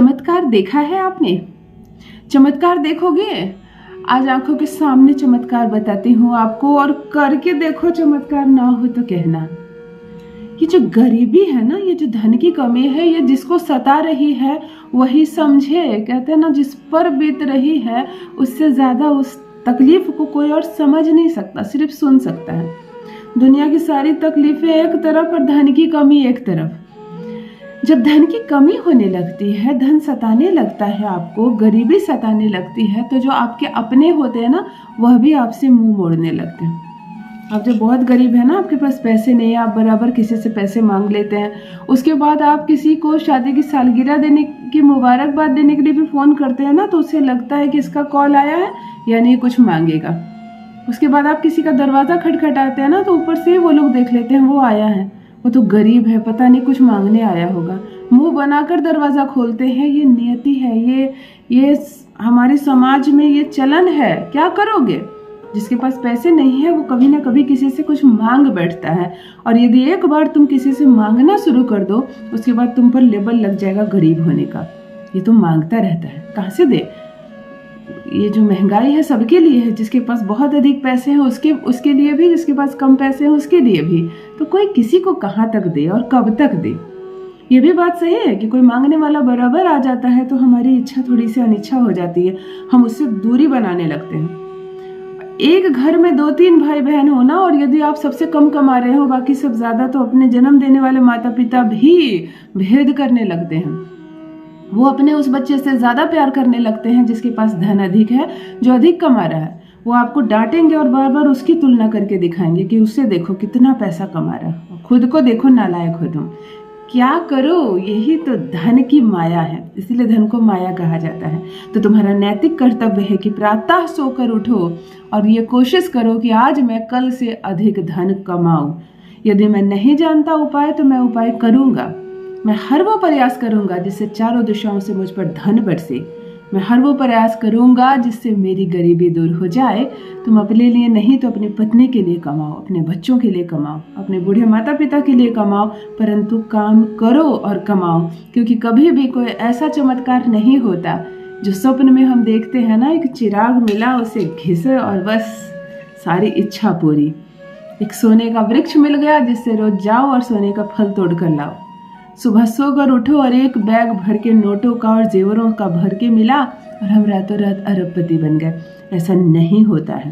चमत्कार देखा है आपने? चमत्कार देखोगे? आज आंखों के सामने चमत्कार बताती हूँ आपको, और करके देखो, चमत्कार ना हो तो कहना। ये जो गरीबी है ना, ये जो धन की कमी है, ये जिसको सता रही है वही समझे। कहते हैं ना, जिस पर बीत रही है उससे ज्यादा उस तकलीफ को कोई और समझ नहीं सकता, सिर्फ सुन सकता है। दुनिया की सारी तकलीफें एक तरफ और धन की कमी एक तरफ। जब धन की कमी होने लगती है, धन सताने लगता है आपको, गरीबी सताने लगती है, तो जो आपके अपने होते हैं ना, वह भी आपसे मुंह मोड़ने लगते हैं। आप जब बहुत गरीब है ना, आपके पास पैसे नहीं है, आप बराबर किसी से पैसे मांग लेते हैं, उसके बाद आप किसी को शादी की सालगिरह देने की मुबारकबाद देने के लिए भी फ़ोन करते हैं ना, तो उसे लगता है कि इसका कॉल आया है यानी कुछ मांगेगा। उसके बाद आप किसी का दरवाज़ा खटखटाते हैं ना, तो ऊपर से वो लोग देख लेते हैं वो आया है, वो तो गरीब है, पता नहीं कुछ मांगने आया होगा। मुंह बनाकर दरवाज़ा खोलते हैं। ये नियति है, ये हमारे समाज में ये चलन है। क्या करोगे? जिसके पास पैसे नहीं है वो कभी ना कभी किसी से कुछ मांग बैठता है, और यदि एक बार तुम किसी से मांगना शुरू कर दो, उसके बाद तुम पर लेबल लग जाएगा गरीब होने का। ये तो मांगता रहता है, कहाँ से दे? ये जो महंगाई है सबके लिए है, जिसके पास बहुत अधिक पैसे हैं उसके लिए भी, जिसके पास कम पैसे हैं उसके लिए भी। तो कोई किसी को कहाँ तक दे और कब तक दे? ये भी बात सही है कि कोई मांगने वाला बराबर आ जाता है तो हमारी इच्छा थोड़ी सी अनिच्छा हो जाती है, हम उससे दूरी बनाने लगते हैं। एक घर में 2-3 भाई बहन हो ना, और यदि आप सबसे कम कमा रहे हो, बाकी सब ज्यादा, तो अपने जन्म देने वाले माता पिता भी भेद करने लगते हैं। वो अपने उस बच्चे से ज्यादा प्यार करने लगते हैं जिसके पास धन अधिक है, जो अधिक कमा रहा है। वो आपको डांटेंगे और बार बार उसकी तुलना करके दिखाएंगे कि उससे देखो कितना पैसा कमा रहा है, खुद को देखो नालायक हो तुम। क्या करो? यही तो धन की माया है, इसलिए धन को माया कहा जाता है। तो तुम्हारा नैतिक कर्तव्य है कि प्रातः सोकर उठो और ये कोशिश करो कि आज मैं कल से अधिक धन कमाऊं। यदि मैं नहीं जानता उपाय तो मैं उपाय करूंगा। मैं हर वो प्रयास करूंगा जिससे चारों दिशाओं से मुझ पर धन बरसे। मैं हर वो प्रयास करूंगा जिससे मेरी गरीबी दूर हो जाए। तुम अपने लिए नहीं तो अपनी पत्नी के लिए कमाओ, अपने बच्चों के लिए कमाओ, अपने बूढ़े माता पिता के लिए कमाओ, परंतु काम करो और कमाओ। क्योंकि कभी भी कोई ऐसा चमत्कार नहीं होता जो स्वप्न में हम देखते हैं ना, एक चिराग मिला, उसे घिसे और बस सारी इच्छा पूरी। एक सोने का वृक्ष मिल गया जिससे रोज जाओ और सोने का फल तोड़ कर लाओ। सुबह सोकर उठो और एक बैग भर के नोटों का और जेवरों का भर के मिला और हम रातों रात अरबपति बन गए। ऐसा नहीं होता है।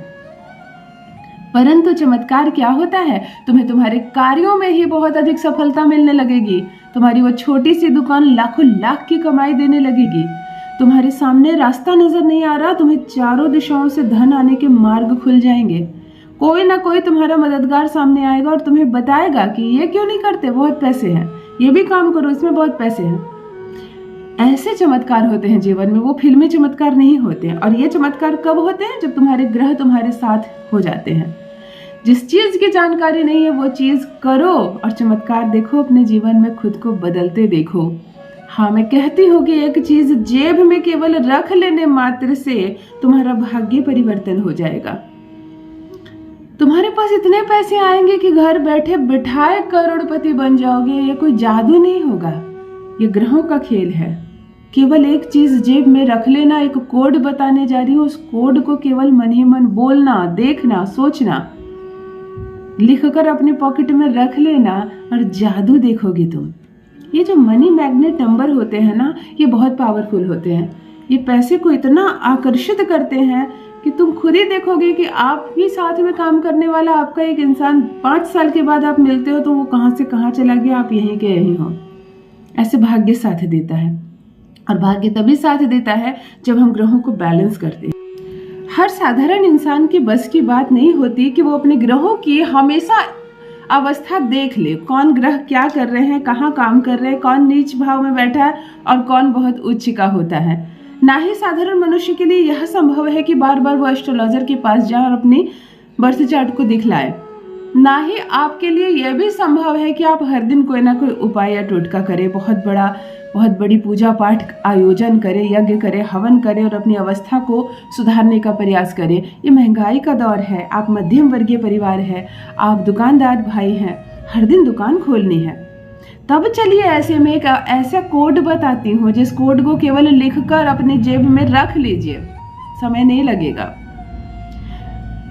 परंतु चमत्कार क्या होता है? तुम्हें तुम्हारे कार्यों में ही बहुत अधिक सफलता मिलने लगेगी। तुम्हारी वो छोटी सी दुकान लाखों लाख की कमाई देने लगेगी। तुम्हारे सामने रास्ता नजर नहीं आ रहा, तुम्हें चारों दिशाओं से धन आने के मार्ग खुल जाएंगे। कोई ना कोई तुम्हारा मददगार सामने आएगा और तुम्हें बताएगा कि ये क्यों नहीं करते, बहुत पैसे हैं, ये भी काम करो, इसमें बहुत पैसे हैं। ऐसे चमत्कार होते हैं जीवन में, वो फिल्मी चमत्कार नहीं होते हैं। और ये चमत्कार कब होते हैं? जब तुम्हारे ग्रह तुम्हारे साथ हो जाते हैं। जिस चीज की जानकारी नहीं है वो चीज करो और चमत्कार देखो, अपने जीवन में खुद को बदलते देखो। हाँ, मैं कहती हूँ कि एक चीज जेब में केवल रख लेने मात्र से तुम्हारा भाग्य परिवर्तन हो जाएगा। तुम्हारे पास इतने पैसे आएंगे कि घर बैठे बिठाए करोड़पति बन जाओगे। ये कोई जादू नहीं होगा, ये ग्रहों का खेल है। केवल एक चीज जेब में रख लेना, एक कोड बताने जा रही हूँ, उस कोड को केवल मन ही मन बोलना, देखना, सोचना, लिखकर अपने पॉकेट में रख लेना और जादू देखोगे तुम। ये जो मनी मैग्नेट नंबर होते हैं ना, ये बहुत पावरफुल होते हैं। ये पैसे को इतना आकर्षित करते हैं कि तुम खुद ही देखोगे कि आप भी साथ में काम करने वाला आपका एक इंसान 5 साल के बाद आप मिलते हो तो वो कहाँ से कहाँ चला गया, आप यहीं के यहीं हो। ऐसे भाग्य साथ देता है, और भाग्य तभी साथ देता है जब हम ग्रहों को बैलेंस करते हैं। हर साधारण इंसान की बस की बात नहीं होती कि वो अपने ग्रहों की हमेशा अवस्था देख ले, कौन ग्रह क्या कर रहे हैं, कहाँ काम कर रहे हैं, कौन नीच भाव में बैठा है और कौन बहुत उच्च का होता है। ना ही साधारण मनुष्य के लिए यह संभव है कि बार बार वो एस्ट्रोलॉजर के पास जाए और अपनी बर्थ चार्ट को दिखलाए। ना ही आपके लिए यह भी संभव है कि आप हर दिन कोई ना कोई उपाय या टोटका करें, बहुत बड़ी पूजा पाठ आयोजन करें, यज्ञ करें, हवन करें और अपनी अवस्था को सुधारने का प्रयास करें। ये महंगाई का दौर है, आप मध्यम वर्गीय परिवार है, आप दुकानदार भाई हैं, हर दिन दुकान खोलनी है। तब चलिए ऐसे में एक ऐसा कोड बताती हूँ जिस कोड को केवल लिखकर अपने जेब में रख लीजिए, समय नहीं लगेगा।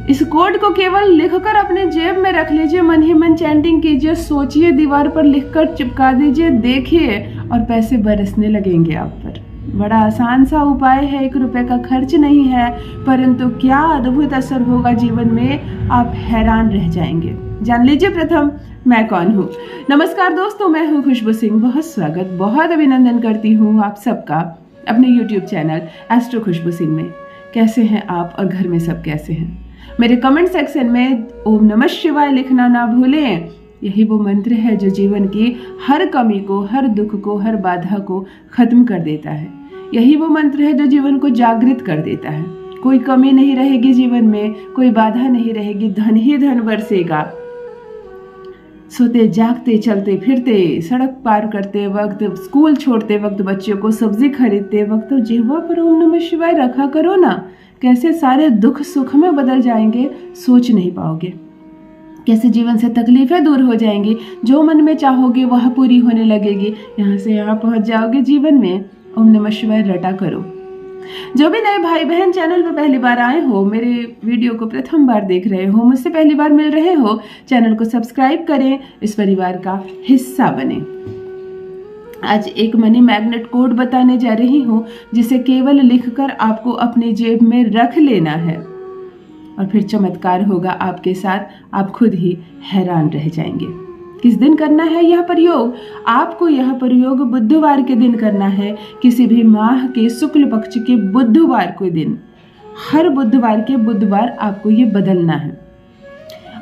इस कोड को केवल लिखकर अपने जेब में रख लीजिए, मन ही मन चैंटिंग कीजिए, सोचिए, दीवार पर लिखकर चिपका दीजिए, देखिए और पैसे बरसने लगेंगे आप पर। बड़ा आसान सा उपाय है, 1 रुपए का खर्च नहीं है, परंतु क्या अद्भुत असर होगा जीवन में, आप हैरान रह जाएंगे। जान लीजिए प्रथम मैं कौन हूँ। नमस्कार दोस्तों, मैं हूँ खुशबू सिंह। बहुत स्वागत, बहुत अभिनंदन करती हूँ आप सबका अपने YouTube चैनल एस्ट्रो खुशबू सिंह में। कैसे हैं आप और घर में सब कैसे हैं? मेरे कमेंट सेक्शन में ओम नमः शिवाय लिखना ना भूलें। यही वो मंत्र है जो जीवन की हर कमी को, हर दुख को, हर बाधा को खत्म कर देता है। यही वो मंत्र है जो जीवन को जागृत कर देता है। कोई कमी नहीं रहेगी जीवन में, कोई बाधा नहीं रहेगी, धन ही धन बरसेगा। सोते जागते, चलते फिरते, सड़क पार करते वक्त, स्कूल छोड़ते वक्त, बच्चों को सब्जी खरीदते वक्त तो जिह्वा पर ओम नमः शिवाय रखा करो ना। कैसे सारे दुख सुख में बदल जाएंगे, सोच नहीं पाओगे। कैसे जीवन से तकलीफें दूर हो जाएंगी, जो मन में चाहोगे वह पूरी होने लगेगी। यहाँ से यहाँ पहुँच जाओगे जीवन में। ओम नमः शिवाय रटा करो। जो भी नए भाई बहन चैनल पर पहली बार आए हो, मेरे वीडियो को प्रथम बार देख रहे हो, मुझसे पहली बार मिल रहे हो, चैनल को सब्सक्राइब करें, इस परिवार का हिस्सा बने। आज एक मनी मैग्नेट कोड बताने जा रही हूँ जिसे केवल लिखकर आपको अपने जेब में रख लेना है और फिर चमत्कार होगा आपके साथ। आप खुद ही हैरान रह जाएंगे। किस दिन करना है यह प्रयोग? आपको यह प्रयोग बुधवार के दिन करना है, किसी भी माह के शुक्ल पक्ष के बुधवार के दिन। हर बुधवार के बुधवार आपको ये बदलना है।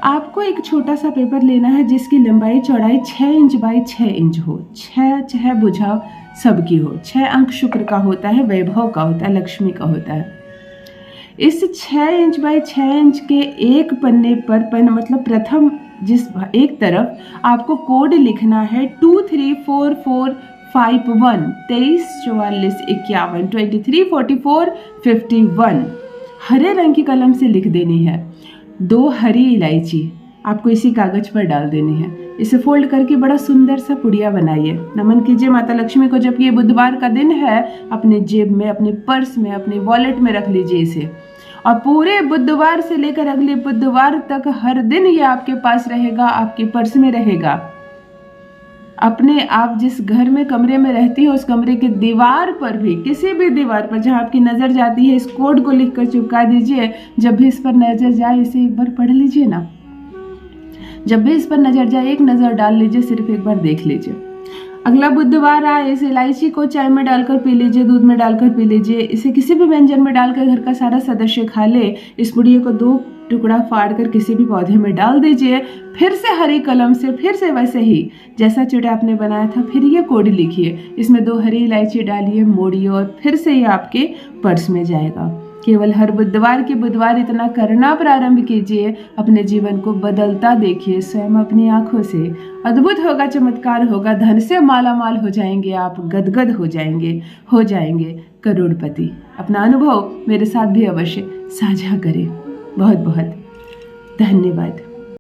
आपको एक छोटा सा पेपर लेना है जिसकी लंबाई चौड़ाई 6 इंच बाई 6 इंच हो। 6 बुझाव सबकी हो। 6 अंक शुक्र का होता है, वैभव का होता है, लक्ष्मी का होता है। इस 6 इंच बाई 6 इंच के एक पन्ने पर मतलब प्रथम जिस एक तरफ आपको कोड लिखना है 234451 234451 234451 हरे रंग की कलम से लिख देनी है। 2 हरी इलायची आपको इसी कागज पर डाल देनी है। इसे फोल्ड करके बड़ा सुंदर सा पुड़िया बनाइए। नमन कीजिए माता लक्ष्मी को। जब ये बुधवार का दिन है, अपने जेब में, अपने पर्स में, अपने वॉलेट में रख लीजिए इसे, और पूरे बुधवार से लेकर अगले बुधवार तक हर दिन ये आपके पास रहेगा, आपके पर्स में रहेगा। अपने आप जिस घर में, कमरे में रहती हो, उस कमरे के दीवार पर भी, किसी भी दीवार पर जहां आपकी नजर जाती है, इस कोड को लिखकर चिपका दीजिए। जब भी इस पर नजर जाए इसे एक बार पढ़ लीजिए ना। जब भी इस पर नजर जाए एक नजर डाल लीजिए, सिर्फ एक बार देख लीजिए। अगला बुधवार आए, इस इलायची को चाय में डालकर पी लीजिए, दूध में डालकर पी लीजिए। इसे किसी भी व्यंजन में डालकर घर का सारा सदस्य खा ले। इस पुड़िये को 2 टुकड़ा फाड़ कर किसी भी पौधे में डाल दीजिए। फिर से हरी कलम से, फिर से वैसे ही जैसा चिड़ा आपने बनाया था, फिर ये कोड लिखिए। इसमें 2 हरी इलायची डालिए, मोड़िए और फिर से ये आपके पर्स में जाएगा। केवल हर बुधवार के बुधवार इतना करना प्रारंभ कीजिए। अपने जीवन को बदलता देखिए स्वयं अपनी आंखों से। अद्भुत होगा, चमत्कार होगा। धन से माला माल हो जाएंगे आप, गदगद हो जाएंगे करोड़पति। अपना अनुभव मेरे साथ भी अवश्य साझा करें। बहुत बहुत धन्यवाद।